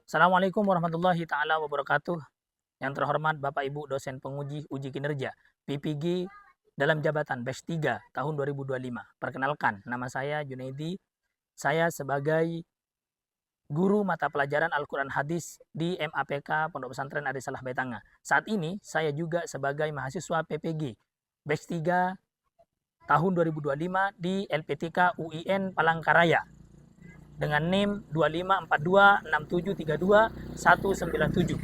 Assalamualaikum warahmatullahi taala wabarakatuh. Yang terhormat Bapak Ibu dosen penguji uji kinerja PPG dalam jabatan batch 3 tahun 2025. Perkenalkan, nama saya Junaidi. Saya sebagai guru mata pelajaran Al-Quran Hadis di MAPK Pondok Pesantren Arisalah Baitanga. Saat ini saya juga sebagai mahasiswa PPG batch 3 tahun 2025 di LPTK UIN Palangkaraya dengan NIM 25426732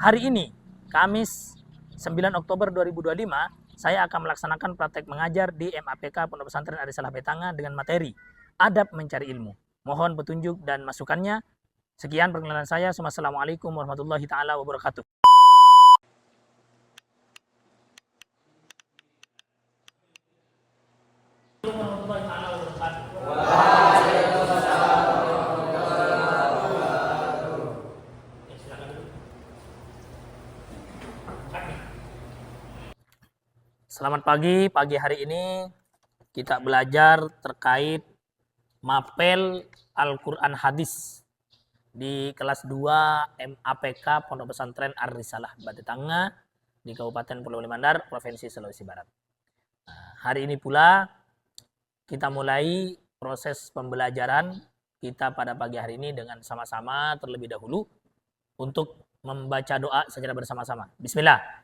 Hari ini, Kamis 9 Oktober 2025, saya akan melaksanakan praktek mengajar di MAPK Pondok Pesantren Arisalah Baitanga dengan materi Adab Mencari Ilmu. Mohon petunjuk dan masukannya. Sekian perkenalan saya. Wassalamualaikum warahmatullahi taala wabarakatuh. Selamat pagi. Pagi hari ini kita belajar terkait mapel Al-Quran Hadis di kelas 2 MAPK Pondok Pesantren Arisalah Baitanga di Kabupaten Pulau Limandar, Provinsi Sulawesi Barat. Hari ini pula kita mulai proses pembelajaran kita pada pagi hari ini dengan sama-sama terlebih dahulu untuk membaca doa secara bersama-sama. Bismillah.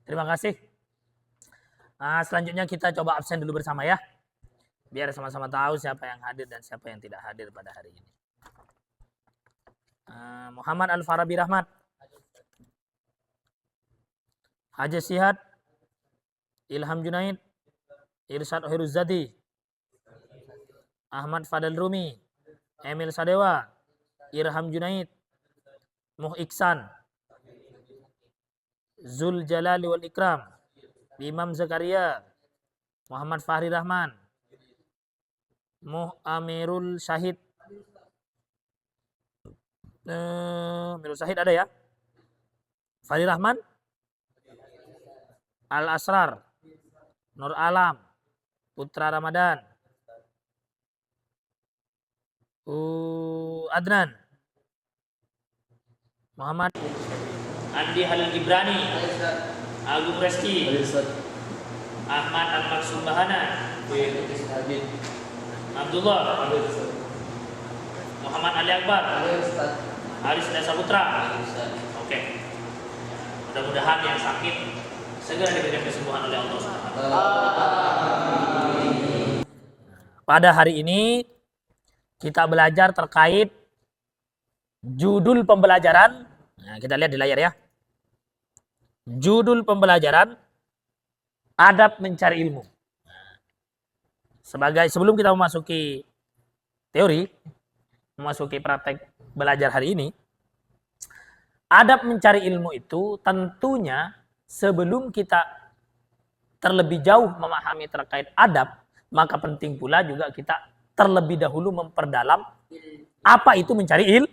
Terima kasih. Nah, selanjutnya kita coba absen dulu bersama ya. Biar sama-sama tahu siapa yang hadir dan siapa yang tidak hadir pada hari ini. Muhammad Al-Farabi Rahmat. Haji Sihat. Ilham Junaid. Irsyad Ohiruzadi. Ahmad Fadal Rumi. Emil Sadewa. Irham Junaid. Muh Iksan. Zul Jalali wal Ikram. Imam Zakaria. Muhammad Fahri Rahman. Muh Amirul Syahid. Amirul Syahid ada ya? Fahri Rahman. Al Asrar. Nur Alam. Putra Ramadan. Adnan. Muhammad Andi Halil Gibrani. Agung Reski. Ahmad Al-Maksum Bahana. Abdullah. Muhammad Ali Akbar. Haris Dasa Putra. Oke. Mudah-mudahan yang sakit segera diberikan kesembuhan oleh Allah SWT. Pada hari ini kita belajar terkait judul pembelajaran. Nah, kita lihat di layar ya. Judul pembelajaran Adab Mencari Ilmu. Sebelum kita memasuki teori, memasuki praktek belajar hari ini, adab mencari ilmu itu tentunya sebelum kita terlebih jauh memahami terkait adab, maka penting pula juga kita terlebih dahulu memperdalam apa itu mencari ilmu.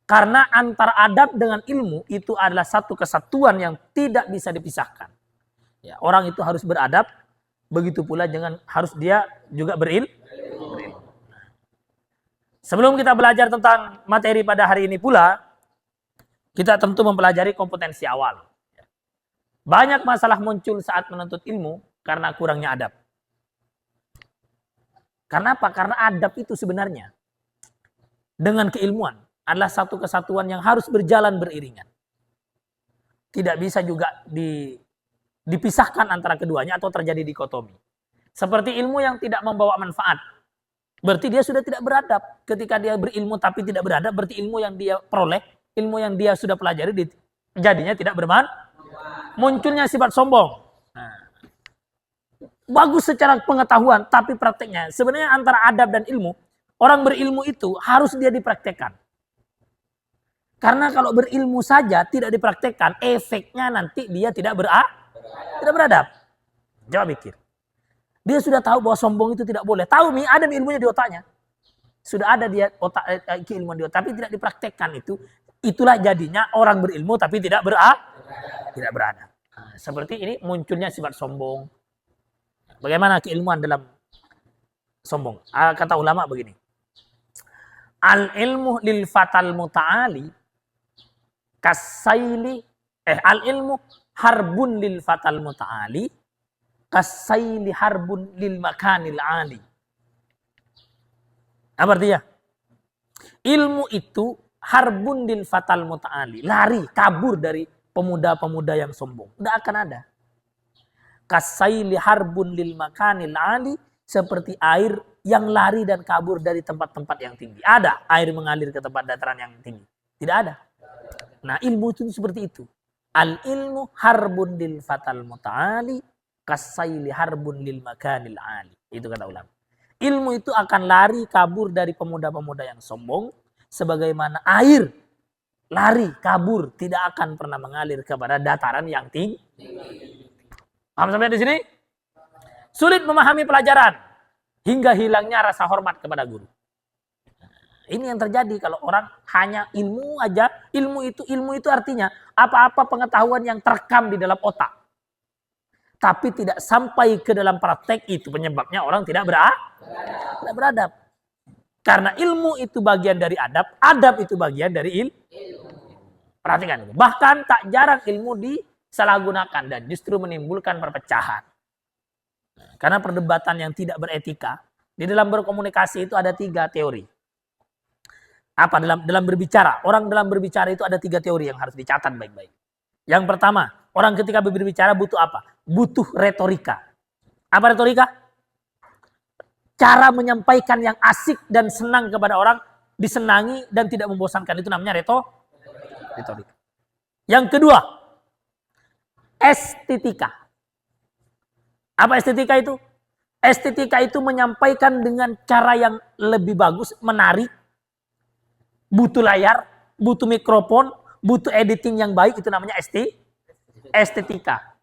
Karena antara adab dengan ilmu itu adalah satu kesatuan yang tidak bisa dipisahkan. Ya, orang itu harus beradab, begitu pula harus dia juga berilmu. Sebelum kita belajar tentang materi pada hari ini pula, kita tentu mempelajari kompetensi awal. Banyak masalah muncul saat menuntut ilmu karena kurangnya adab. Karena apa? Karena adab itu sebenarnya dengan keilmuan adalah satu kesatuan yang harus berjalan beriringan. Tidak bisa juga dipisahkan antara keduanya atau terjadi dikotomi. Seperti ilmu yang tidak membawa manfaat. Berarti dia sudah tidak beradab. Ketika dia berilmu tapi tidak beradab, berarti ilmu yang dia peroleh, ilmu yang dia sudah pelajari jadinya tidak bermanfaat. Munculnya sifat sombong. Nah, bagus secara pengetahuan, tapi prakteknya. Sebenarnya antara adab dan ilmu, orang berilmu itu harus dia dipraktekkan. Karena kalau berilmu saja tidak dipraktekkan, efeknya nanti dia tidak beradab. Coba pikir. Dia sudah tahu bahwa sombong itu tidak boleh. Tahu ada ilmunya di otaknya. Sudah ada dia keilmuan di otak, tapi tidak dipraktekkan itu. Itulah jadinya orang berilmu tapi tidak beradab. Nah, seperti ini munculnya sifat sombong. Bagaimana keilmuan dalam sombong? Kata ulama begini. Al-ilmu lil fatal muta'ali kasaili al-ilmu harbun lil fatal muta'ali kasaili harbun lil makanil ali. Apa artinya? Ilmu itu harbun lil fatal muta'ali, lari, kabur dari pemuda-pemuda yang sombong. Tidak akan ada. Kasaili harbun lil makanil ali, seperti air yang lari dan kabur dari tempat-tempat yang tinggi. Ada air mengalir ke tempat dataran yang tinggi? Tidak ada. Nah, ilmu itu seperti itu. Al ilmu harbun lil fatal muta'ali kasaili harbun lil makanil ali. Itu kata ulama. Ilmu itu akan lari kabur dari pemuda-pemuda yang sombong, sebagaimana air lari kabur tidak akan pernah mengalir kepada dataran yang tinggi. Paham sampai di sini? Sulit memahami pelajaran hingga hilangnya rasa hormat kepada guru. Ini yang terjadi kalau orang hanya ilmu aja. Ilmu itu artinya apa-apa pengetahuan yang terekam di dalam otak, tapi tidak sampai ke dalam praktek, itu penyebabnya orang tidak beradab. Karena ilmu itu bagian dari adab, adab itu bagian dari ilmu. Perhatikan itu. Bahkan tak jarang ilmu disalahgunakan dan justru menimbulkan perpecahan. Karena perdebatan yang tidak beretika, di dalam berkomunikasi itu ada 3 teori. Apa dalam berbicara? Orang dalam berbicara itu ada 3 teori yang harus dicatat baik-baik. Yang pertama, orang ketika berbicara butuh apa? Butuh retorika. Apa retorika? Cara menyampaikan yang asik dan senang kepada orang, disenangi dan tidak membosankan. Itu namanya retorika. Yang kedua, estetika. Apa estetika itu? Estetika itu menyampaikan dengan cara yang lebih bagus, menarik. Butuh layar, butuh mikrofon, butuh editing yang baik, itu namanya estetika.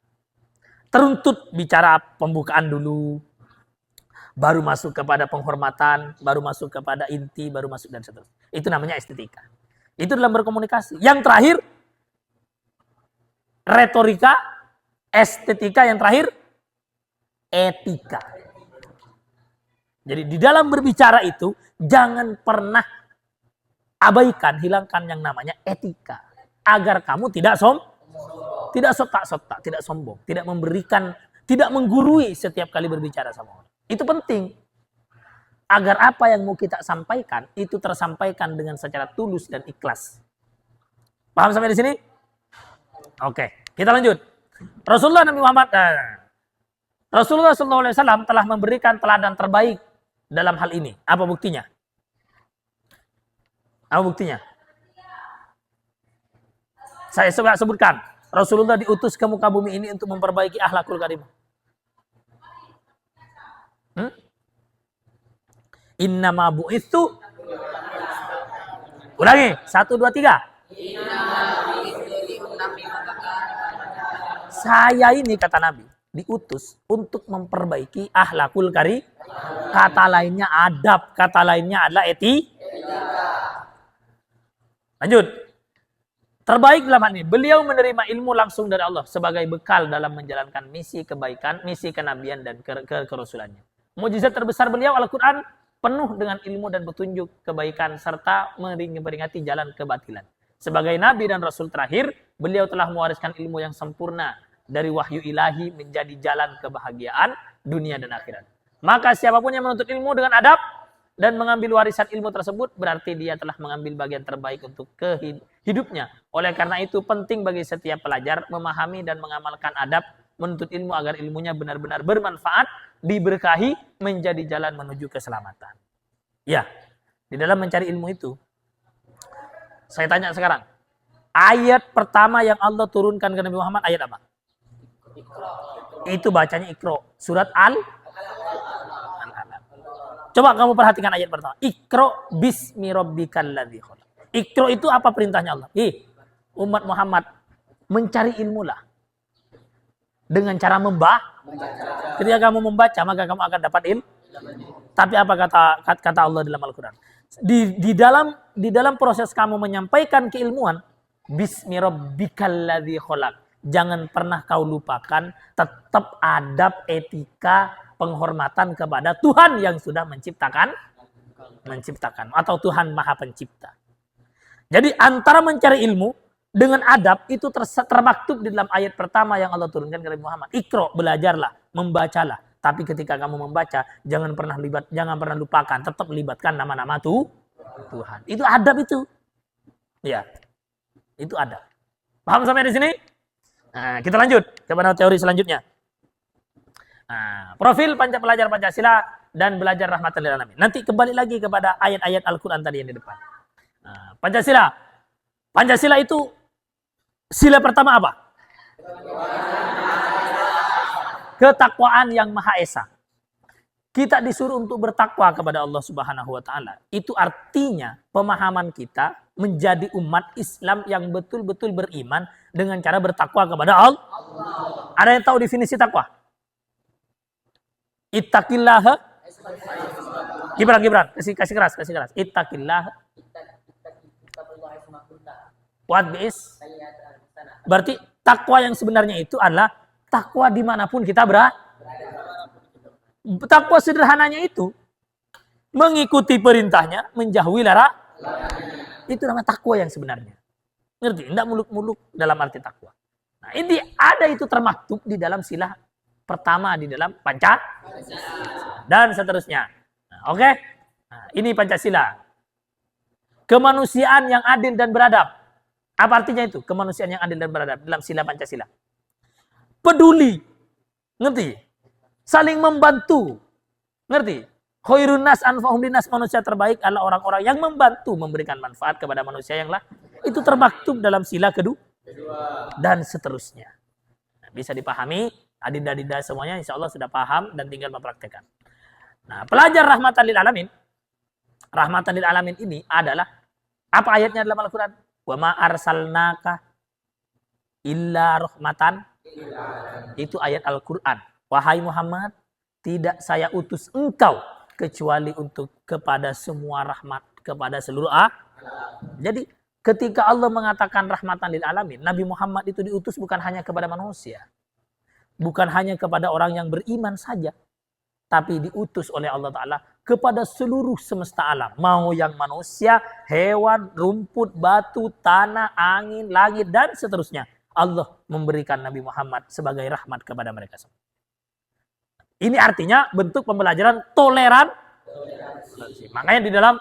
Teruntut bicara pembukaan dulu, baru masuk kepada penghormatan, baru masuk kepada inti, baru masuk dan seterusnya. Itu namanya estetika. Itu dalam berkomunikasi. Yang terakhir, retorika, estetika. Yang terakhir, etika. Jadi di dalam berbicara itu, jangan pernah abaikan, hilangkan yang namanya etika. Agar kamu tidak sotak-sotak, tidak sombong, tidak memberikan, tidak menggurui setiap kali berbicara sama orang. Itu penting. Agar apa yang mau kita sampaikan, itu tersampaikan dengan secara tulus dan ikhlas. Paham sampai di sini? Oke, kita lanjut. Rasulullah SAW telah memberikan teladan terbaik dalam hal ini. Apa buktinya? Apa buktinya? Saya sebutkan. Rasulullah diutus ke muka bumi ini untuk memperbaiki akhlakul karimah. Innama bu'itsu. Ulangi. 1, 2, 3. Saya ini, kata Nabi, diutus untuk memperbaiki akhlakul karimah. Kata lainnya adab. Kata lainnya adalah lanjut. Terbaik dalam hal ini, beliau menerima ilmu langsung dari Allah sebagai bekal dalam menjalankan misi kebaikan, misi kenabian dan kerasulannya. Mukjizat terbesar beliau Al-Quran penuh dengan ilmu dan petunjuk kebaikan serta memperingati jalan kebatilan. Sebagai Nabi dan Rasul terakhir, beliau telah mewariskan ilmu yang sempurna dari wahyu ilahi menjadi jalan kebahagiaan dunia dan akhirat. Maka siapapun yang menuntut ilmu dengan adab dan mengambil warisan ilmu tersebut, berarti dia telah mengambil bagian terbaik untuk hidupnya. Oleh karena itu penting bagi setiap pelajar memahami dan mengamalkan adab menuntut ilmu agar ilmunya benar-benar bermanfaat, diberkahi, menjadi jalan menuju keselamatan. Ya, di dalam mencari ilmu itu, saya tanya sekarang, ayat pertama yang Allah turunkan ke Nabi Muhammad ayat apa? Itu bacanya Iqra, surat Al-Alam. Coba kamu perhatikan ayat pertama. Iqra bismi rabbikal ladzi khalaq. Iqra itu apa perintahnya Allah? Umat Muhammad, mencari ilmu lah. Dengan cara membaca. Ketika kamu membaca, maka kamu akan dapat ilmu. Tapi apa kata Allah dalam Al-Quran? Di dalam proses kamu menyampaikan keilmuan, bismi rabbikal ladzi khalaq. Jangan pernah kau lupakan tetap adab, etika, penghormatan kepada Tuhan yang sudah menciptakan atau Tuhan Maha Pencipta. Jadi antara mencari ilmu dengan adab itu termaktub di dalam ayat pertama yang Allah turunkan kepada Muhammad. Iqra, belajarlah, membacalah. Tapi ketika kamu membaca, jangan pernah lupakan, tetap libatkan nama-nama Tuhan. Itu adab itu. Ya. Itu adab. Paham sampai di sini? Nah, kita lanjut kepada teori selanjutnya. Nah, profil pelajar Pancasila dan belajar rahmatan lil alamin. Nanti kembali lagi kepada ayat-ayat Al-Quran tadi yang di depan. Nah, Pancasila itu sila pertama apa? Ketakwaan yang Maha Esa. Kita disuruh untuk bertakwa kepada Allah Subhanahu wa taala. Itu artinya pemahaman kita menjadi umat Islam yang betul-betul beriman dengan cara bertakwa kepada Allah. Ada yang tahu definisi takwa? Ittaqillah. Gibran, kasih keras. Ittaqillah. What is? Berarti takwa yang sebenarnya itu adalah takwa dimanapun kita berada. Takwa sederhananya itu mengikuti perintahnya, menjauhi larangan. Itu namanya takwa yang sebenarnya. Ngerti? Tidak muluk-muluk dalam arti takwa. Nah, ini ada itu termaktub di dalam sila pertama di dalam Pancasila dan seterusnya. Nah, oke? Nah, ini Pancasila. Kemanusiaan yang adil dan beradab. Apa artinya itu? Kemanusiaan yang adil dan beradab dalam sila Pancasila. Peduli. Ngerti? Saling membantu. Ngerti? Khairun nas anfa'uhum linnas, manusia terbaik adalah orang-orang yang membantu memberikan manfaat kepada manusia yang lain. Itu termaktub dalam sila kedua dan seterusnya. Nah, bisa dipahami, adinda-adinda semuanya insya Allah sudah paham dan tinggal mempraktekkan. Nah, pelajar rahmatan lil alamin. Rahmatan lil alamin ini adalah apa ayatnya dalam Al-Quran? Wa ma arsalnaka illa rahmatan. Itu ayat Al-Quran. Wahai Muhammad, tidak saya utus engkau kecuali kepada semua rahmat, kepada seluruh Jadi ketika Allah mengatakan rahmatan lil alamin, Nabi Muhammad itu diutus bukan hanya kepada manusia. Bukan hanya kepada orang yang beriman saja. Tapi diutus oleh Allah Ta'ala kepada seluruh semesta alam. Mau yang manusia, hewan, rumput, batu, tanah, angin, langit, dan seterusnya. Allah memberikan Nabi Muhammad sebagai rahmat kepada mereka semua. Ini artinya bentuk pembelajaran toleransi. Makanya di dalam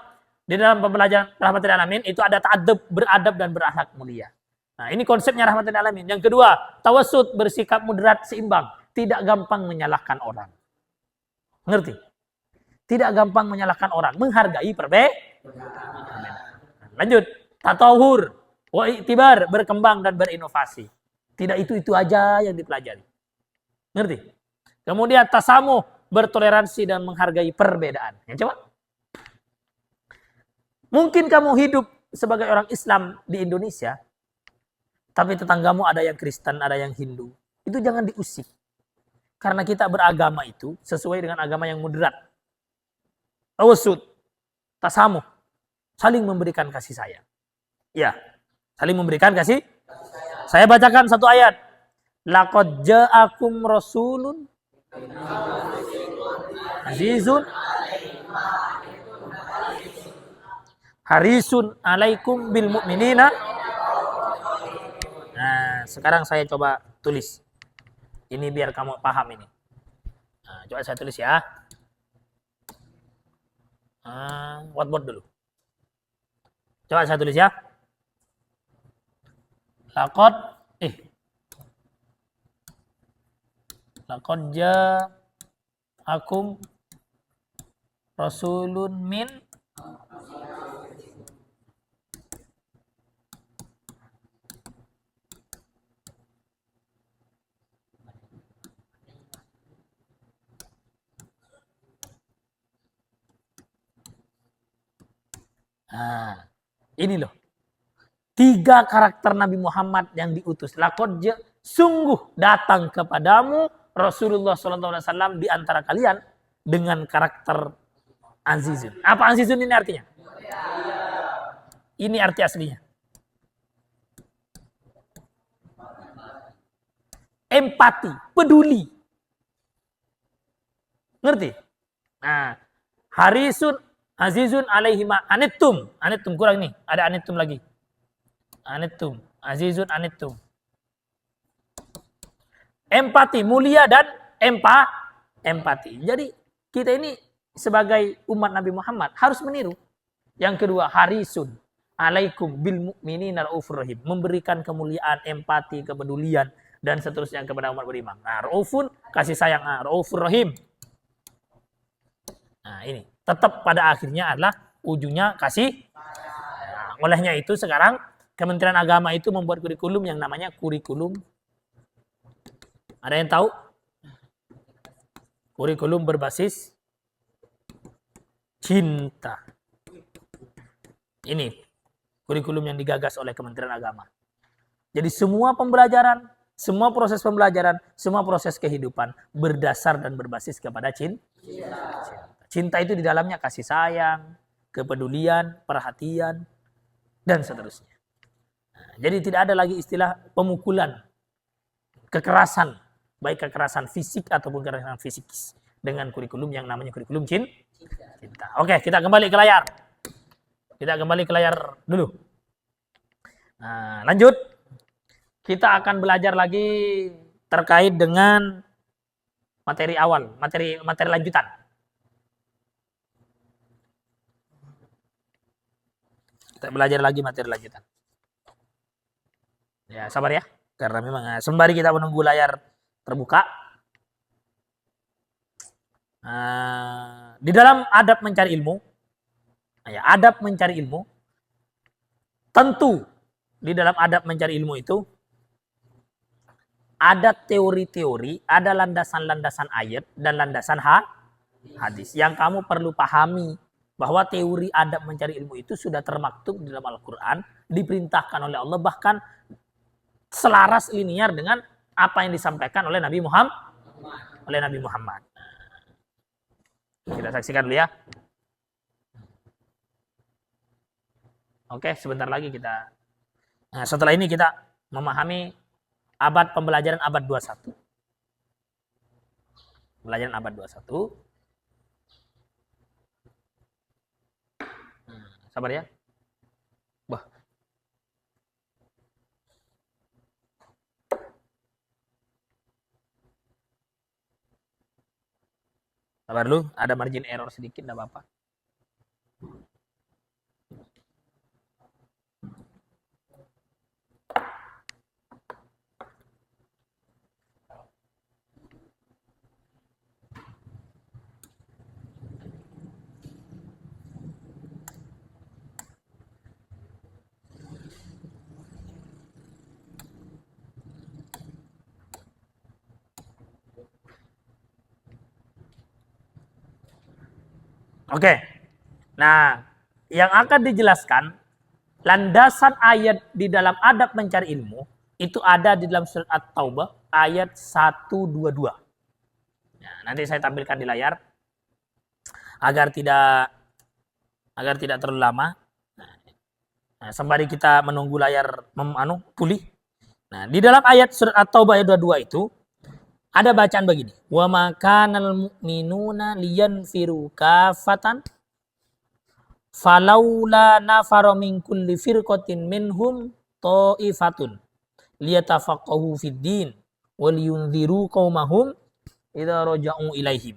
pembelajaran rahmatul alamin itu ada ta'adub, beradab dan berakhlak mulia. Nah, ini konsepnya rahmatul alamin. Yang kedua, tawassut, bersikap moderat, seimbang, tidak gampang menyalahkan orang. Ngerti? Tidak gampang menyalahkan orang, menghargai perbedaan. Lanjut, tatawur, wa iktibar, berkembang dan berinovasi. Tidak itu aja yang dipelajari. Ngerti? Kemudian tasamuh, bertoleransi dan menghargai perbedaan. Ya, coba. Mungkin kamu hidup sebagai orang Islam di Indonesia, tapi tetanggamu ada yang Kristen, ada yang Hindu. Itu jangan diusik. Karena kita beragama itu sesuai dengan agama yang moderat. Tawassut, tasamuh, saling memberikan kasih sayang. Ya, saling memberikan kasih. Saya bacakan satu ayat. Laqad ja'akum rasulun azizun harisun alaikum bil mu'minina. Nah, sekarang saya coba tulis. Ini biar kamu paham ini. Nah, coba saya tulis ya. Whiteboard dulu. Coba saya tulis ya. Laqad Laqad ja'akum rasulun min ini loh. 3 karakter Nabi Muhammad yang diutus. Laqad sungguh datang kepadamu Rasulullah SAW di antara kalian dengan karakter azizun. Apa azizun ini artinya? Ini arti aslinya. Empati, peduli. Ngerti? Nah, harisun, azizun alaihima anittum. Anittum kurang nih, ada anittum lagi. Anittum, azizun anittum. Empati, mulia dan empati. Jadi kita ini sebagai umat Nabi Muhammad harus meniru. Yang kedua, harisun alaikum bil mu'minina raufur rahim. Memberikan kemuliaan, empati, kepedulian dan seterusnya kepada umat beriman. Nah, raufun kasih sayang, raufur rahim. Nah, ini tetap pada akhirnya adalah ujungnya kasih. Nah, olehnya itu sekarang Kementerian Agama itu membuat kurikulum yang namanya kurikulum. Ada yang tahu? Kurikulum berbasis cinta. Ini kurikulum yang digagas oleh Kementerian Agama. Jadi semua pembelajaran, semua proses pembelajaran, semua proses kehidupan berdasar dan berbasis kepada cinta. Cinta itu di dalamnya kasih sayang, kepedulian, perhatian, dan seterusnya. Jadi tidak ada lagi istilah pemukulan, kekerasan, baik kekerasan fisik ataupun kekerasan psikis dengan kurikulum yang namanya kurikulum cinta. Oke, kita kembali ke layar. Kita kembali ke layar dulu. Nah, lanjut. Kita akan belajar lagi terkait dengan materi awal, materi lanjutan. Kita belajar lagi materi lanjutan. Ya, sabar ya. Karena memang sembari kita menunggu layar terbuka. Di dalam adab mencari ilmu, adab mencari ilmu, tentu di dalam adab mencari ilmu itu ada teori-teori, ada landasan-landasan ayat dan landasan hadis yang kamu perlu pahami bahwa teori adab mencari ilmu itu sudah termaktub di dalam Al-Quran, diperintahkan oleh Allah, bahkan selaras linear dengan apa yang disampaikan oleh Nabi Muhammad. Kita saksikan dulu ya. Oke, sebentar lagi kita. Nah, setelah ini kita memahami pembelajaran abad 21. Pembelajaran abad 21. Sabar ya. Sabar dulu, ada margin error sedikit, enggak apa-apa. Oke. Nah, yang akan dijelaskan landasan ayat di dalam adab mencari ilmu itu ada di dalam surat At-Taubah ayat 122. Nah, nanti saya tampilkan di layar agar tidak terlalu lama. Nah, sembari kita menunggu layar pulih. Nah, di dalam ayat surat At-Taubah ayat 22 itu ada bacaan begini. Wa makanal mu'minuna liyanfiru kafatan falaula nafara min kulli firqatin minhum ta'ifatun liyatafaqahu fid din wal yunziru qaumahum idza raja'u ilaihim.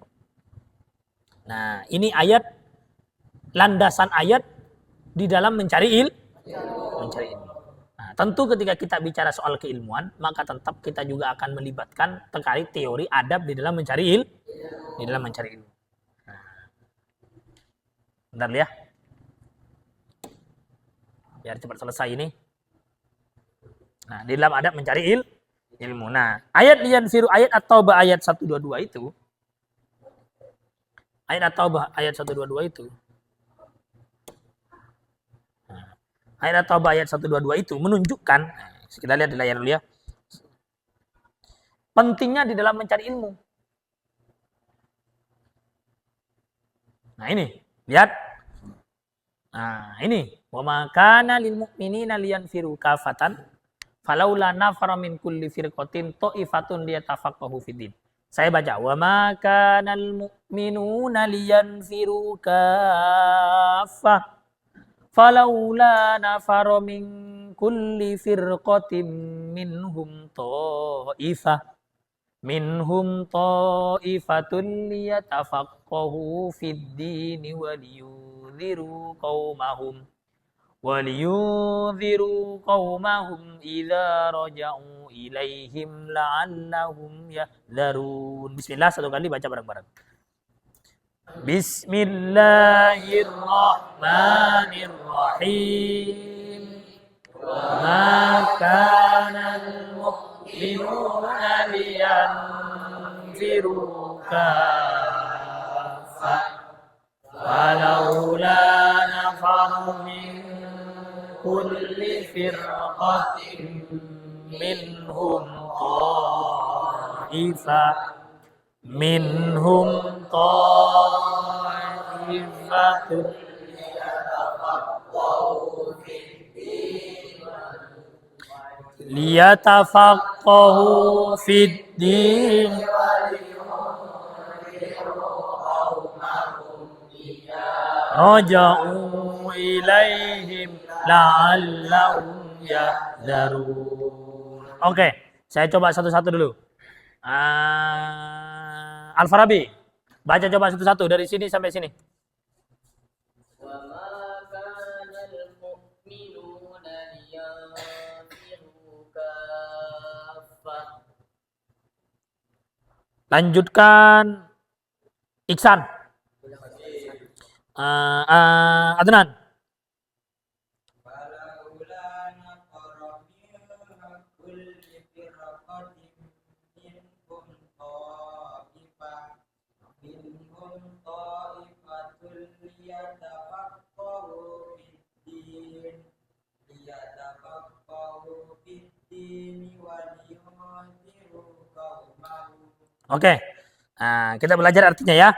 Nah, ini ayat landasan ayat di dalam mencari ilmu. Nah, tentu ketika kita bicara soal keilmuan, maka tetap kita juga akan melibatkan terkait teori adab di dalam mencari ilmu. Bentar ya. Biar cepat selesai ini. Nah, di dalam adab mencari ilmu. Nah, ayat liyanfiru ayat At-Taubah ayat 122 itu. Ayat At-Taubah ayat 122 itu. Nah, ayat At-Taubah ayat 122 itu menunjukkan, kita lihat di layar dulu ya. Pentingnya di dalam mencari ilmu. Nah, ini, lihat. Nah, ini, wa ma kana lil mu'minina liyanfiru kafatan falaula nafara min kulli firqatin ta'ifatun liyatafaqahu fiddin. Saya baca, wa ma kana lil mu'minuna liyanfiru kaffah falaula nafara min kulli firqatin minhum ta'ifatun liyatafaqahu fiddin waliyunziru qaumahum idza raja'u ilaihim la'allahum yahdharun. Bismillah, satu kali baca bareng-bareng. Bismillahirrahmanirrahim. Ma kana al-mu'minuna liyanfiru kaffah falaula nafaru min kulli firqatin minhum ta'ifatun liyatafaqahu fid-din raja'u ilaihim la'allahum yahdharun. Oke, saya coba satu-satu dulu. Al-Farabi, baca coba satu-satu dari sini sampai sini. Lanjutkan Iksan. Adnan. Oke. Nah, kita belajar artinya ya.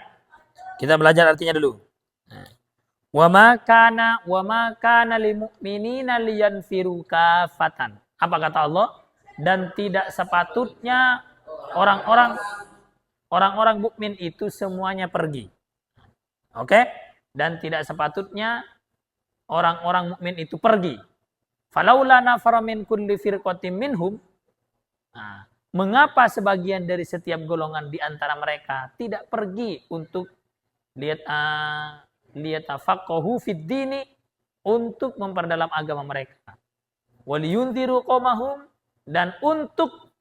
Kita belajar artinya dulu. Wa ma kana lil mu'minina liyanfiru kafatan. Apa kata Allah? Dan tidak sepatutnya orang-orang mukmin itu semuanya pergi. Oke? Dan tidak sepatutnya orang-orang mukmin itu pergi. Falaula nafara min kulli firqatin minhum. Nah, mengapa sebagian dari setiap golongan di antara mereka tidak pergi untuk liyatafaqahu fid-dini, untuk memperdalam agama mereka. Waliyunziru qaumahum, dan untuk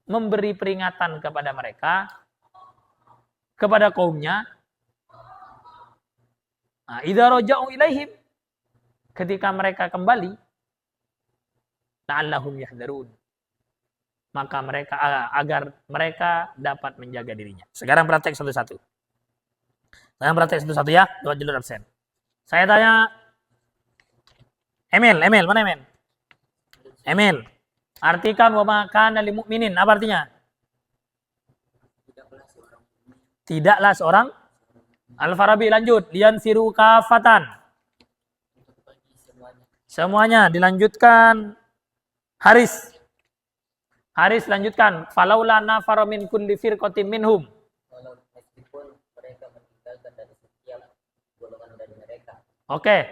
memberi peringatan kepada mereka, kepada kaumnya. Nah, idza raja'u ilaihim, ketika mereka kembali, la'allahum yahdharun, maka mereka agar mereka dapat menjaga dirinya. Sekarang praktek satu-satu. Saya praktek satu-satu ya, dua jalur absen. Saya tanya, Emil, mana Emil? Emil, artikan wa ma kana lil mu'minin, apa artinya? Tidaklah seorang. Al-Farabi lanjut, liyanfiru kafatan. Semuanya dilanjutkan. Haris lanjutkan, falaula nafara min kulli firqatin minhum. Oke.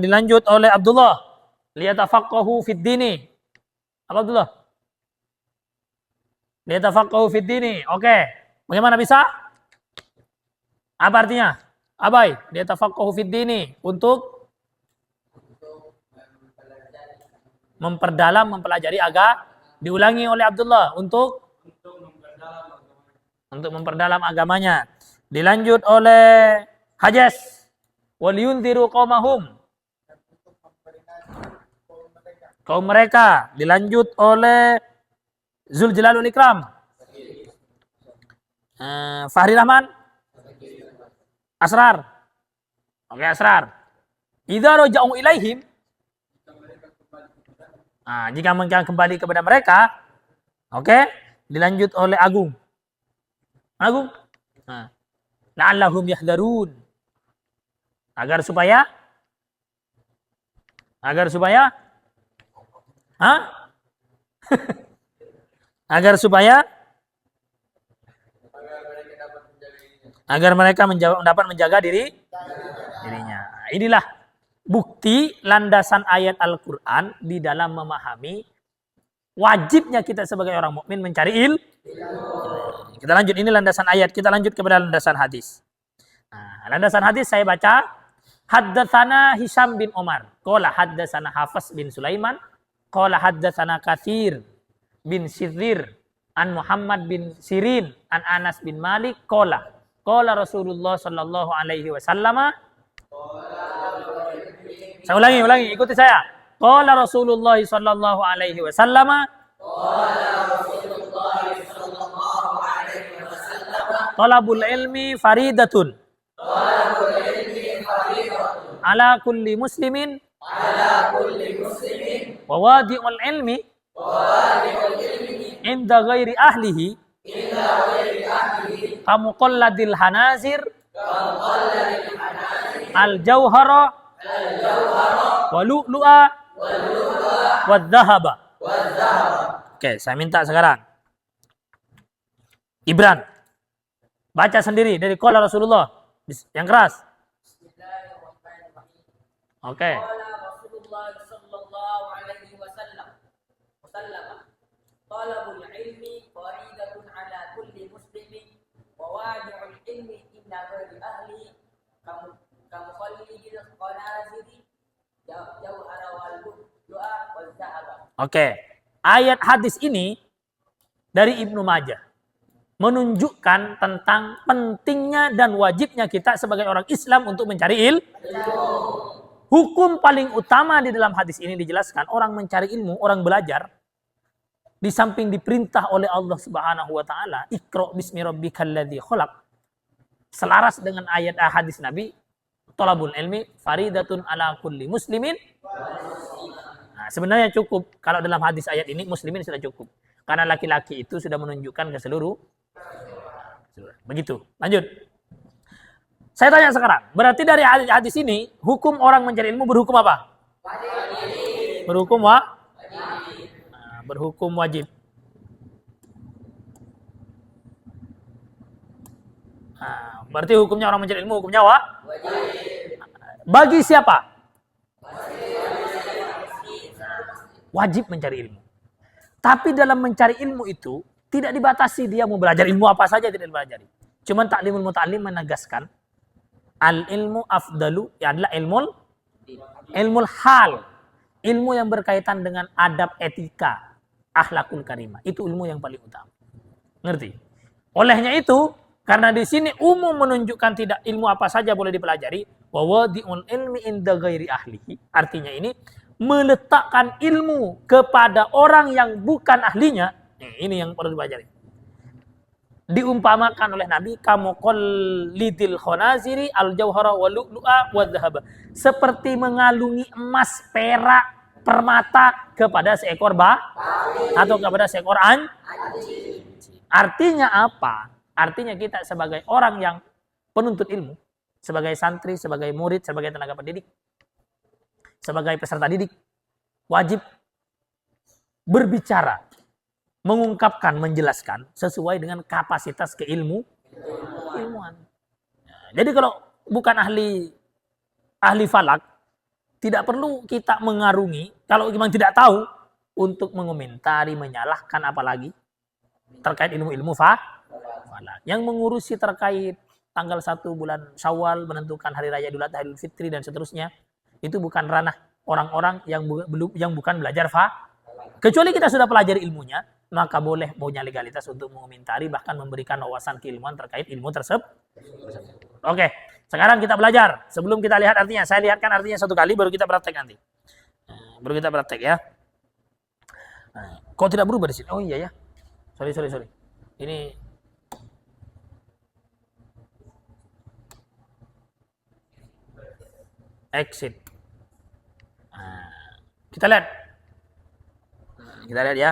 Dilanjut oleh Abdullah. Liyatafaqahu fid dini. Apa Abdullah? Liyatafaqahu fid dini. Oke. Bagaimana bisa? Apa artinya? Abai, liyatafaqahu fid dini, untuk memperdalam, mempelajari diulangi oleh Abdullah untuk memperdalam agamanya. Dilanjut oleh Hajas, waliyunziru qaumahum, kaum mereka. Dilanjut oleh Zuljalalul Ikram, Fahri Rahman, Asrar. Oke, Asrar. Idza raja'u ilaihim, jika mereka kembali kepada mereka, oke, dilanjut oleh Agung. La'allahum yahdharun. Agar supaya agar mereka dapat menjaga dirinya. Inilah bukti landasan ayat Al-Quran di dalam memahami wajibnya kita sebagai orang mukmin mencari ilmu. Kita lanjut, ini landasan ayat. Kita lanjut kepada landasan hadis. Landasan hadis saya baca. Haddatsana Hisham bin Umar, qala haddatsana Hafiz bin Sulaiman, qala haddatsana Katsir bin Sidhir an Muhammad bin Sirin an Anas bin Malik qala Rasulullah sallallahu alaihi wasallam. Saya ulangi, ikuti saya. Qala Rasulullah sallallahu alaihi wasallam. Talabul ilmi faridatun ala kulli muslimin wa wadi'ul ilmi inda ghairi ahlihi kamuqalladil hanazir al jauhara wa lu'lu'a wa dhahaba. Oke, saya minta sekarang Ibran baca sendiri dari qala Rasulullah yang keras. Oke. Rasulullah sallallahu alaihi wasallam. Talabul ilmi faridatun ala kulli muslimin wa wadi'ul ilmi inda ghairi ahli kamu khallidil qanaziri jauhara wal du'a wal zahaba. Oke. Ayat hadis ini dari Ibnu Majah menunjukkan tentang pentingnya dan wajibnya kita sebagai orang Islam untuk mencari ilmu. Hukum paling utama di dalam hadis ini dijelaskan orang mencari ilmu, orang belajar, di samping diperintah oleh Allah Subhanahu wa taala, Iqra bismi rabbikal ladzi khalaq. Selaras dengan ayat hadis Nabi, talabul ilmi faridatun ala kulli muslimin. Sebenarnya cukup kalau dalam hadis ayat ini muslimin sudah cukup. Karena laki-laki itu sudah menunjukkan ke seluruh. Begitu. Lanjut. Saya tanya sekarang, berarti dari hadis ini hukum orang mencari ilmu berhukum apa? Wajib. Berhukum wajib. Berarti hukumnya orang mencari ilmu hukumnya wajib. Bagi siapa? Wajib mencari ilmu. Tapi dalam mencari ilmu itu tidak dibatasi dia mau belajar ilmu apa saja tidak dipelajari. Cuman Ta'limul Muta'allim menegaskan al-ilmu afdalu adalah ilmu hal. Ilmu yang berkaitan dengan adab etika, akhlakul karimah. Itu ilmu yang paling utama. Ngerti? Olehnya itu, karena di sini umum menunjukkan tidak ilmu apa saja boleh dipelajari, wa wadi'ul ilmi inda ghairi ahlihi. Artinya ini meletakkan ilmu kepada orang yang bukan ahlinya. Ini yang perlu dipelajari. Diumpamakan oleh Nabi kamu qallidil khonaziri al jauhara wal lu'lu'a wal dhahaba, seperti mengalungi emas, perak, permata kepada seekor atau kepada seekor anjing. Artinya apa? Artinya kita sebagai orang yang penuntut ilmu, sebagai santri, sebagai murid, sebagai tenaga pendidik, sebagai peserta didik, wajib berbicara, mengungkapkan, menjelaskan sesuai dengan kapasitas keilmuan. Jadi kalau bukan ahli falak, tidak perlu kita mengarungi, kalau memang tidak tahu, untuk mengomentari, menyalahkan apalagi terkait ilmu-ilmu falak. Yang mengurusi terkait tanggal 1 bulan Syawal, menentukan hari raya Idul Adha, Idul Fitri dan seterusnya, itu bukan ranah orang-orang yang bukan belajar kecuali kita sudah pelajari ilmunya, maka boleh punya legalitas untuk mengomentari bahkan memberikan wawasan keilmuan terkait ilmu tersebut. Oke, sekarang kita belajar. Sebelum kita lihat artinya, saya lihatkan artinya satu kali baru kita praktek nanti. Baru kita praktek ya. Kok tidak berubah di sini? Oh iya ya. Sorry. Ini exit. Kita lihat. Kita lihat ya.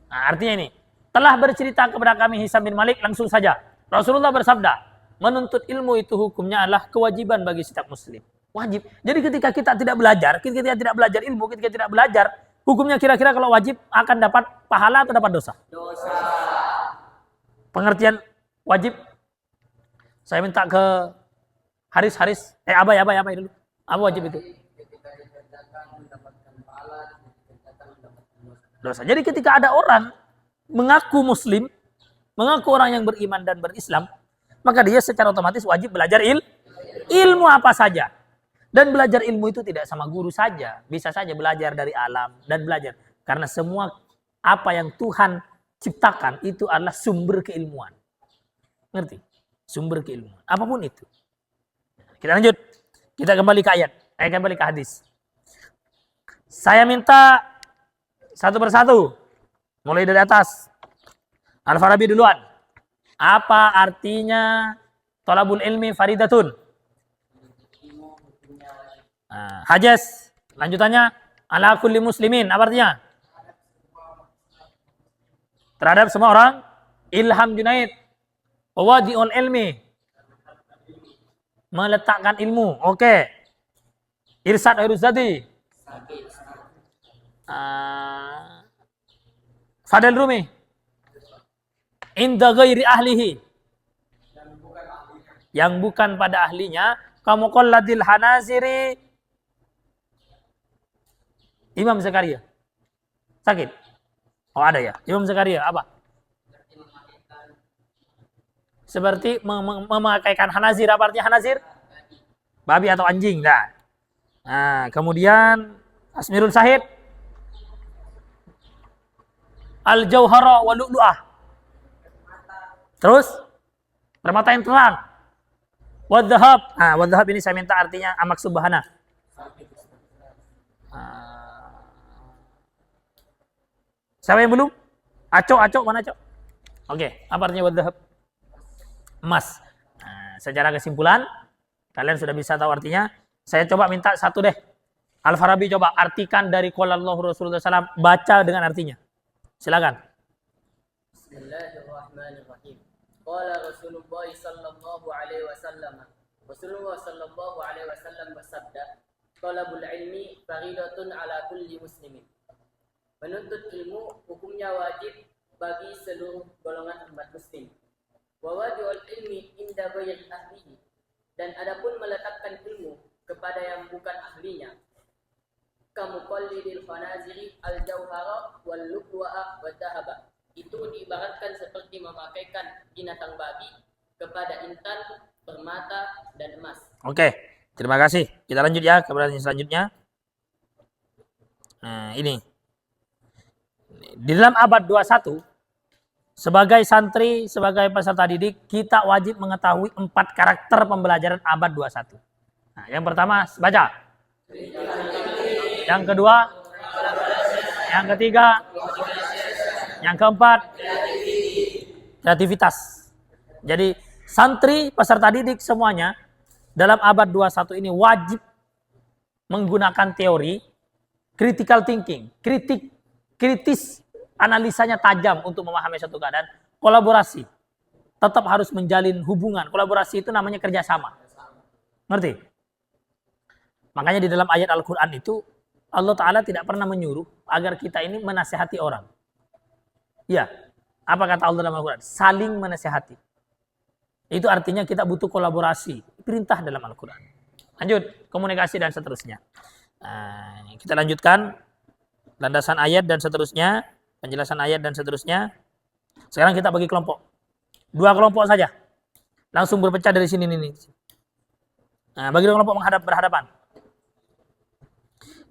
Artinya ini, telah bercerita kepada kami Hisam bin Malik langsung saja. Rasulullah bersabda, menuntut ilmu itu hukumnya adalah kewajiban bagi setiap muslim. Wajib. Jadi ketika kita tidak belajar, ketika tidak belajar ilmu, ketika tidak belajar, hukumnya kira-kira kalau wajib akan dapat pahala atau dapat dosa? Dosa. Pengertian wajib. Saya minta ke Haris. Abai dulu. Apa wajib itu? Dosa. Jadi ketika ada orang mengaku muslim, mengaku orang yang beriman dan berislam, maka dia secara otomatis wajib belajar ilmu apa saja. Dan belajar ilmu itu tidak sama guru saja. Bisa saja belajar dari alam dan belajar. Karena semua apa yang Tuhan ciptakan itu adalah sumber keilmuan. Ngerti? Sumber keilmuan. Apapun itu. Kita lanjut. Kita kembali ke ayat. Kembali ke hadis. Saya minta satu persatu. Mulai dari atas. Al-Farabi duluan. Apa artinya thalabul ilmi faridatun? Hajas. Lanjutannya. Ala kulli muslimin. Apa artinya? Terhadap semua orang. Ilham Junaid. Wadi'ul ilmi. Meletakkan ilmu. Oke. Irsad Airuzadi. Fadil Rumi. Inda ghairi ahlihi. Yang bukan pada ahlinya. Kamu qalladil hanaziri. Imam Zakaria. Sakit? Oh ada ya. Imam Zakaria apa? Seperti memakaikan hanazir. Apa artinya hanazir? Babi atau anjing. Nah, kemudian Asmirul Sahid. Al-Jauhara wa lu'lu'ah. Terus permata yang terang. Wadhahab. Wadhahab ini saya minta artinya amak subhana. Siapa yang belum? Acok, mana Acok? Oke, apa artinya wadhahab? Emas. Secara kesimpulan, kalian sudah bisa tahu artinya. Saya coba minta satu deh. Al-Farabi coba artikan dari qala Allah Rasulullah SAW. Baca dengan artinya. Silakan. Bismillahirrahmanirrahim. Qala Rasulullah sallallahu alaihi wasallam. Rasulullah sallallahu alaihi wasallam bersabda, "Talabul ilmi faridatun ala kulli muslimin." Menuntut ilmu hukumnya wajib bagi seluruh golongan umat muslim. Wa wadi'ul ilmi inda ghairi ahlihi. Dan adapun meletakkan ilmu kepada yang bukan ahlinya. Kamu qallidil khanaziri al-jauhara wal luqwa'a wad dahaba. Itu diibaratkan seperti memakaikan binatang babi kepada intan, permata dan emas. Oke, terima kasih. Kita lanjut ya ke pertanyaan selanjutnya. Ini. Di dalam abad 21 sebagai santri, sebagai peserta didik, kita wajib mengetahui 4 karakter pembelajaran abad 21. Yang pertama, baca. Yang kedua, yang ketiga, yang keempat, kreativitas. Jadi santri, peserta didik semuanya dalam abad 21 ini wajib menggunakan teori, critical thinking, kritis, analisanya tajam untuk memahami suatu keadaan, kolaborasi. Tetap harus menjalin hubungan. Kolaborasi itu namanya kerjasama. Ngerti? Makanya di dalam ayat Al-Quran itu, Allah Ta'ala tidak pernah menyuruh agar kita ini menasihati orang. Ya, apa kata Allah dalam Al-Quran? Saling menasihati. Itu artinya kita butuh kolaborasi. Perintah dalam Al-Quran. Lanjut, komunikasi dan seterusnya. Kita lanjutkan. Landasan ayat dan seterusnya. Penjelasan ayat dan seterusnya. Sekarang kita bagi kelompok. 2 kelompok saja. Langsung berpecah dari sini. Bagi 2 kelompok berhadapan.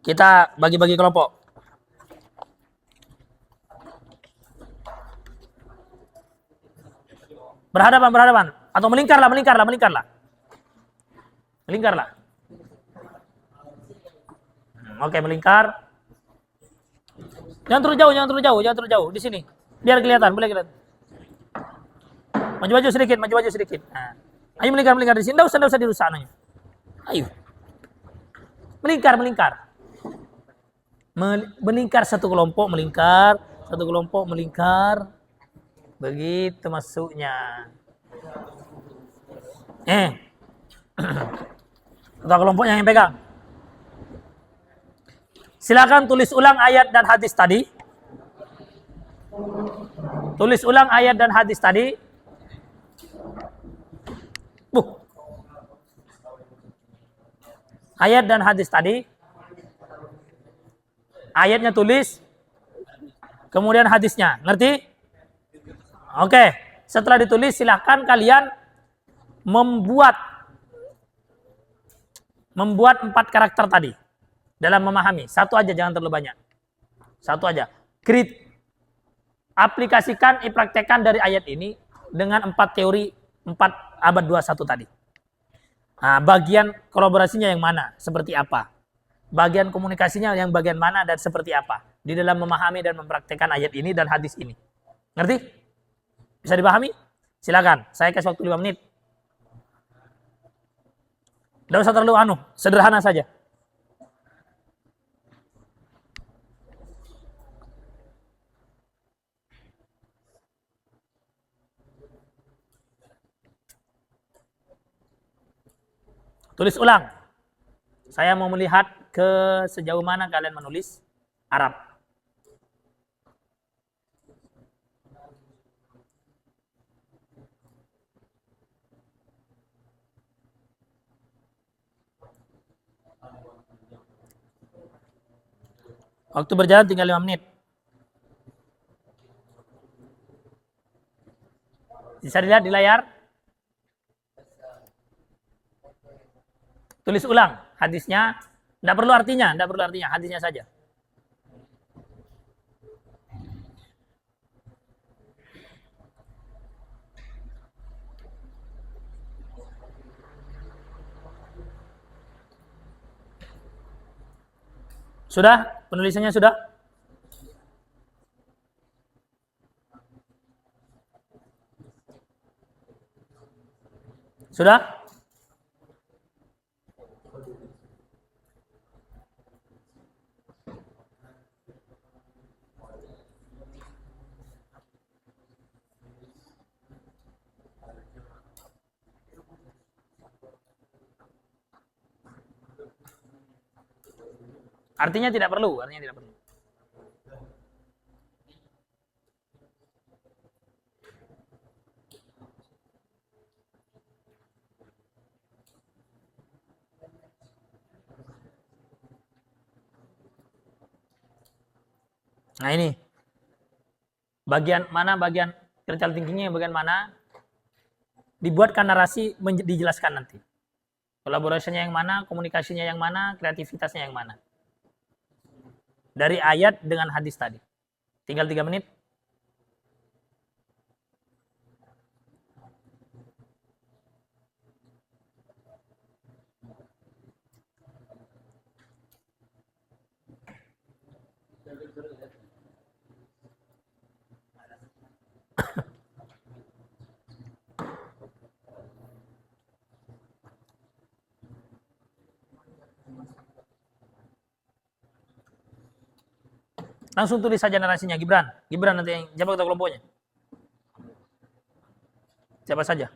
Kita bagi-bagi kelompok. Berhadapan. Atau melingkarlah. Melingkarlah. Oke, melingkar. Jangan terlalu jauh. Di sini. Biar kelihatan, boleh kelihatan. Maju sedikit. Nah. Ayo melingkar di sini. Enggak usah dirusak anaknya. Ayo. Melingkar. Melingkar satu kelompok, melingkar. Begitu masuknya. Ketua kelompoknya yang pegang. Silakan tulis ulang ayat dan hadis tadi. Ayat dan hadis tadi. Ayatnya tulis, kemudian hadisnya. Ngerti? Oke. Setelah ditulis, silakan kalian membuat 4 karakter tadi dalam memahami. Satu aja, jangan terlalu banyak. Satu aja. Aplikasikan, praktekkan dari ayat ini dengan 4 teori 4 abad 21 tadi. Nah, bagian kolaborasinya yang mana? Seperti apa? Bagian komunikasinya yang bagian mana dan seperti apa? Di dalam memahami dan mempraktekkan ayat ini dan hadis ini. Ngerti? Bisa dipahami? Silakan. Saya kasih waktu 5 menit. Tidak usah terlalu sederhana saja. Tulis ulang. Saya mau melihat ke sejauh mana kalian menulis Arab. Waktu berjalan tinggal 5 menit. Bisa dilihat di layar? Tulis ulang hadisnya. Tidak perlu artinya, hadisnya saja. Sudah? Penulisannya sudah? Sudah? Artinya tidak perlu. Nah ini. Bagian critical thinkingnya bagian mana? Dibuatkan narasi, dijelaskan nanti. Kolaborasinya yang mana, komunikasinya yang mana, kreativitasnya yang mana. Dari ayat dengan hadis tadi. Tinggal 3 menit. Langsung tulis saja narasinya, Gibran nanti yang siapa ketua kelompoknya? Siapa saja?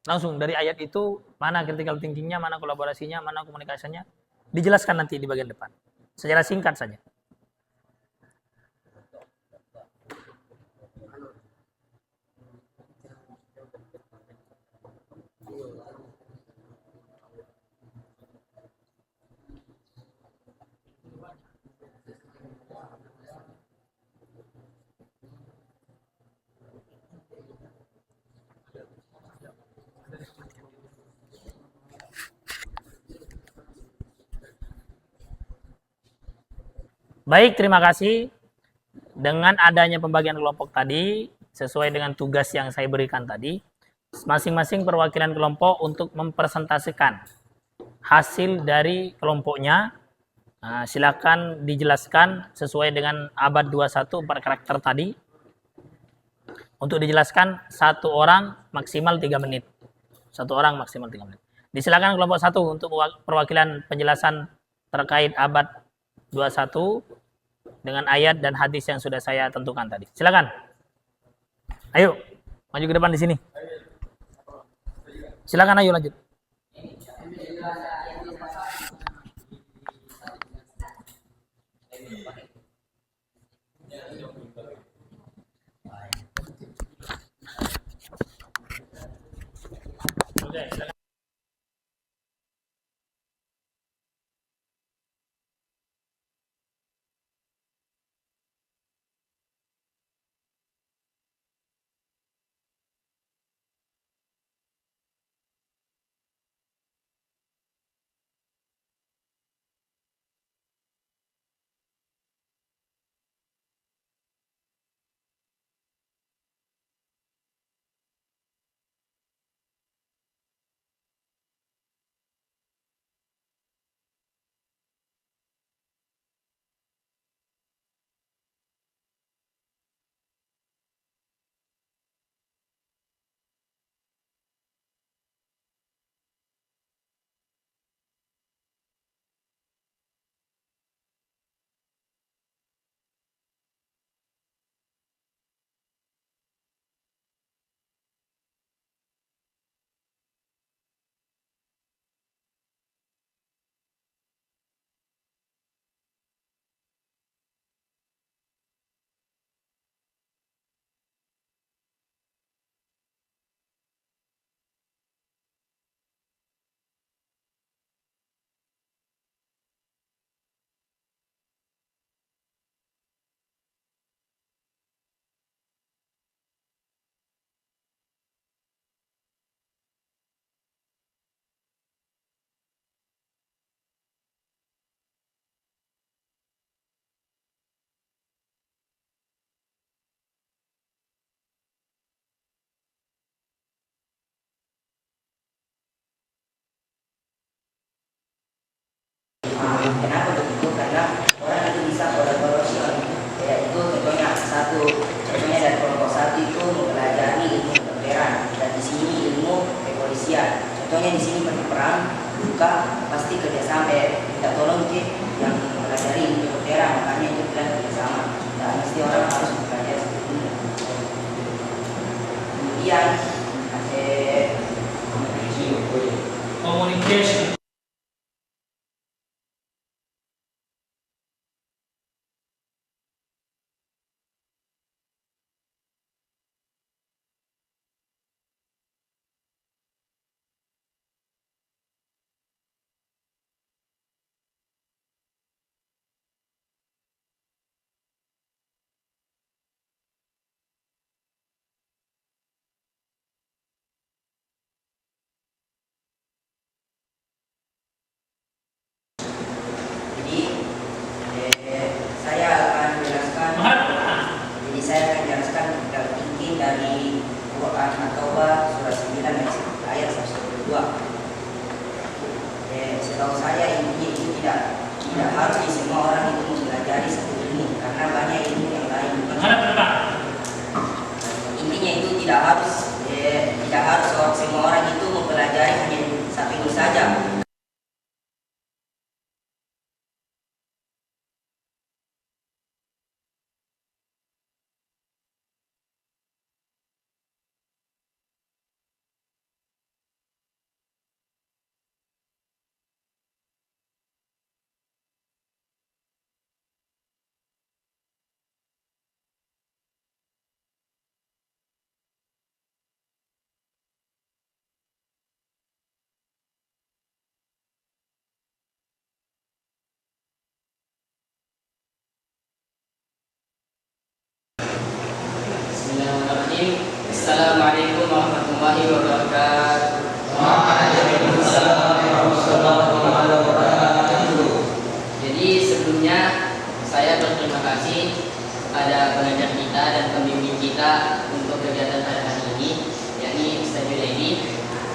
Langsung dari ayat itu, mana critical thinkingnya, mana kolaborasinya, mana komunikasinya, dijelaskan nanti di bagian depan. Secara singkat saja. Baik, terima kasih. Dengan adanya pembagian kelompok tadi, sesuai dengan tugas yang saya berikan tadi, masing-masing perwakilan kelompok untuk mempresentasikan hasil dari kelompoknya. Nah, silakan dijelaskan sesuai dengan abad 21 4 karakter tadi. Untuk dijelaskan satu orang maksimal 3 menit. Satu orang maksimal 3 menit. Disilakan kelompok 1 untuk perwakilan penjelasan terkait abad 21 dengan ayat dan hadis yang sudah saya tentukan tadi. Silakan. Ayo, maju ke depan di sini. Silakan, ayo lanjut. Oke, silakan. Kenapa begitu? Karena orang itu bisa kolaborasi, yaitu contohnya dari kelompok 1 itu mempelajari ilmu kedokteran, dan di sini ilmu kepolisian. Contohnya di sini perang luka pasti kerjasama, minta tolong ke yang mempelajari ilmu kedokteran, makanya itu bilang kerjasama. Dan mesti orang harus mempelajari seperti itu. Kemudian Communication. saya akan jelaskan inti dari Quran At-Taubah surah 9 ayat 122. Setahu saya intinya itu tidak harus semua orang itu mempelajari satu ilmu, karena banyak ilmu yang lain. Intinya itu tidak harus semua orang itu mempelajari hanya satu ilmu saja. Assalamualaikum warahmatullahi wabarakatuh. Waalaikumsalam warahmatullahi wabarakatuh. Jadi sebelumnya saya berterima kasih kepada pengajar kita dan pembimbing kita untuk kegiatan pada hari ini, yakni Ustaz Junaidi,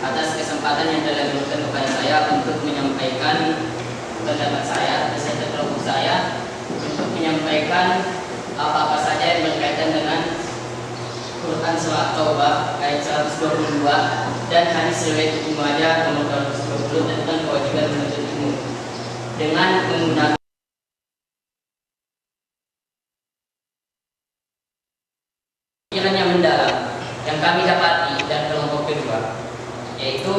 atas kesempatan yang telah diberikan kepada saya untuk menyampaikan pendapat saya beserta kelompok saya untuk menyampaikan apa-apa saja yang berkaitan dengan Quran Surah Taubah ayat 122 dan hadis riwayat Ibnu Majah nomor 220 tentang kewajiban menuntut ilmu dengan menggunakan pikiran yang mendalam yang kami dapati dan kelompok kedua, yaitu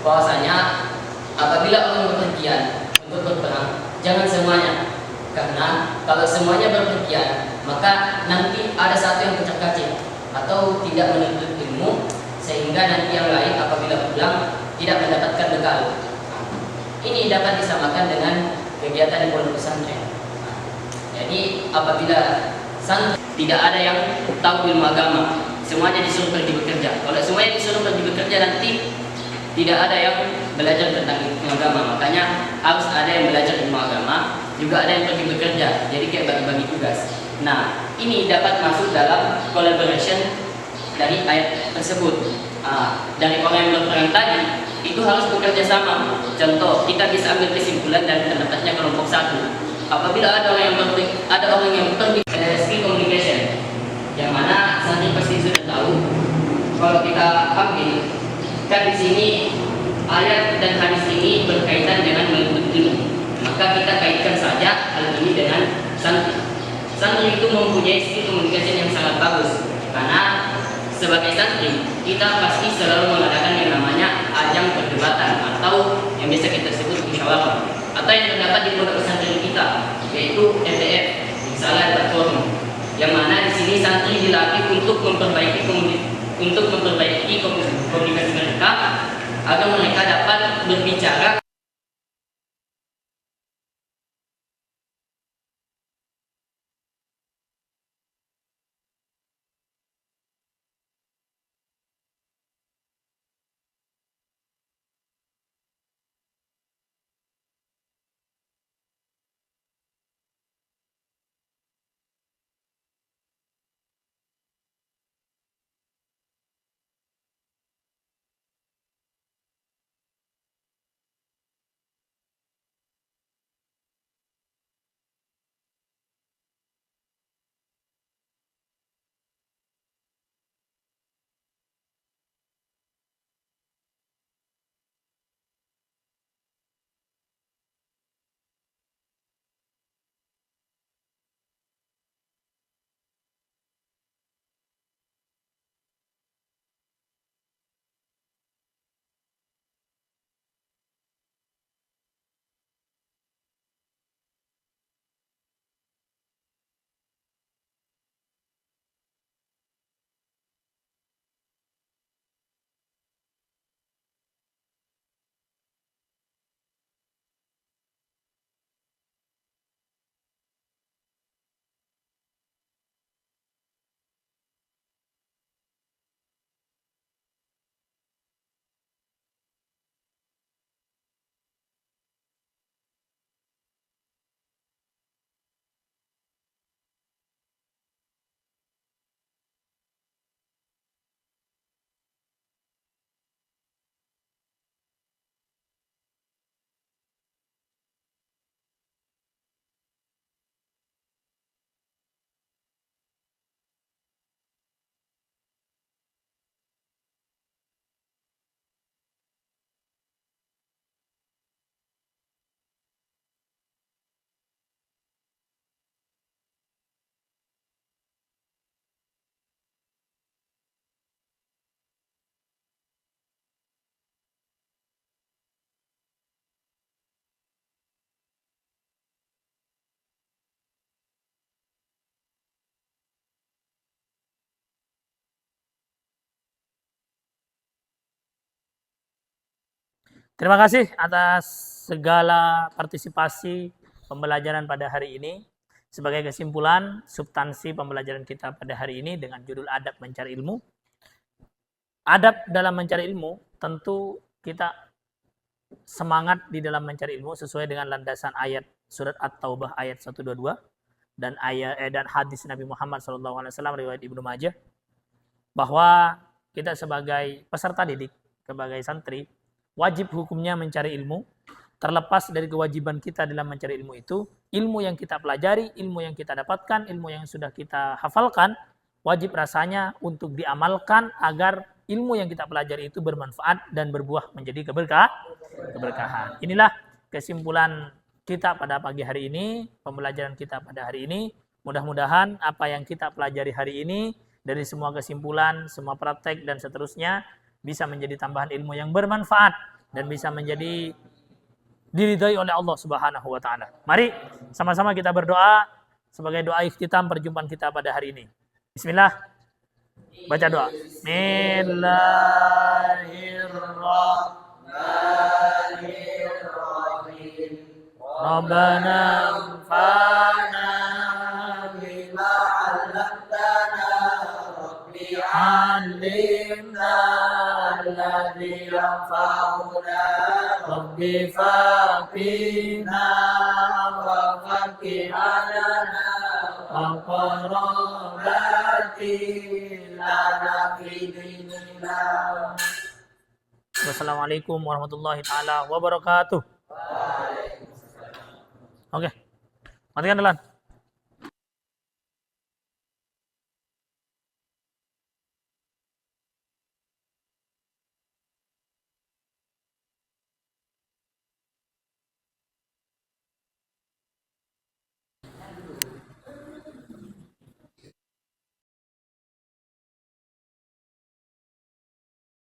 bahwasanya apabila orang berpergian untuk berperang, jangan semuanya, karena kalau semuanya berpergian maka nanti ada satu yang pecah kacir atau tidak menuntut ilmu, sehingga nanti yang lain apabila pulang tidak mendapatkan bekal. Ini dapat disamakan dengan kegiatan di pondok pesantren. Jadi apabila santri tidak ada yang tahu ilmu agama, semuanya disuruh pergi bekerja. Kalau semuanya disuruh pergi bekerja, nanti tidak ada yang belajar tentang ilmu agama. Makanya harus ada yang belajar ilmu agama, juga ada yang pergi bekerja. Jadi kayak bagi-bagi tugas. Nah, ini dapat masuk dalam collaboration dari ayat tersebut. Dari orang yang berperang tadi itu harus bekerja sama. Contoh, kita bisa ambil kesimpulan dari pendapatnya kelompok satu. Apabila ada orang yang pergi skill communication, yang mana santri pasti sudah tahu. Kalau kita ambil, kan di sini ayat dan hadis ini berkaitan dengan menuntut ilmu. Maka kita kaitkan saja hal ini dengan santri. Santri itu mempunyai skill communication yang sangat bagus, karena sebagai santri kita pasti selalu mengadakan yang namanya ajang perdebatan atau yang biasa kita sebut musyawarah, atau yang terdapat di pondok pesantren kita, yaitu MTF, misalnya berforum, yang mana di sini santri dilatih untuk memperbaiki komunikasi mereka agar mereka dapat berbicara. Terima kasih atas segala partisipasi pembelajaran pada hari ini. Sebagai kesimpulan, substansi pembelajaran kita pada hari ini dengan judul Adab Mencari Ilmu. Adab dalam mencari ilmu, tentu kita semangat di dalam mencari ilmu sesuai dengan landasan ayat surat At-Taubah ayat 122. dan dan hadis Nabi Muhammad SAW riwayat Ibnu Majah bahwa kita sebagai peserta didik, sebagai santri, wajib hukumnya mencari ilmu. Terlepas dari kewajiban kita dalam mencari ilmu itu, ilmu yang kita pelajari, ilmu yang kita dapatkan, ilmu yang sudah kita hafalkan, wajib rasanya untuk diamalkan agar ilmu yang kita pelajari itu bermanfaat dan berbuah menjadi keberkahan. Inilah kesimpulan kita pada pagi hari ini, pembelajaran kita pada hari ini. Mudah-mudahan apa yang kita pelajari hari ini, dari semua kesimpulan, semua praktek, dan seterusnya, bisa menjadi tambahan ilmu yang bermanfaat dan bisa menjadi diridhai oleh Allah Subhanahu wa taala. Mari sama-sama kita berdoa sebagai doa ikhtitam perjumpaan kita pada hari ini. Bismillah. Baca doa. Bismillahirrahmanirrahim. Rabbana anfa'na bima 'allamtana rabbi 'allimna alladzi yanfa'una rabbi faqina wa faqih 'alana wa qarabati lana fi dinina. Wassalamualaikum warahmatullahi taala wabarakatuh. Oke. Matikan dulu.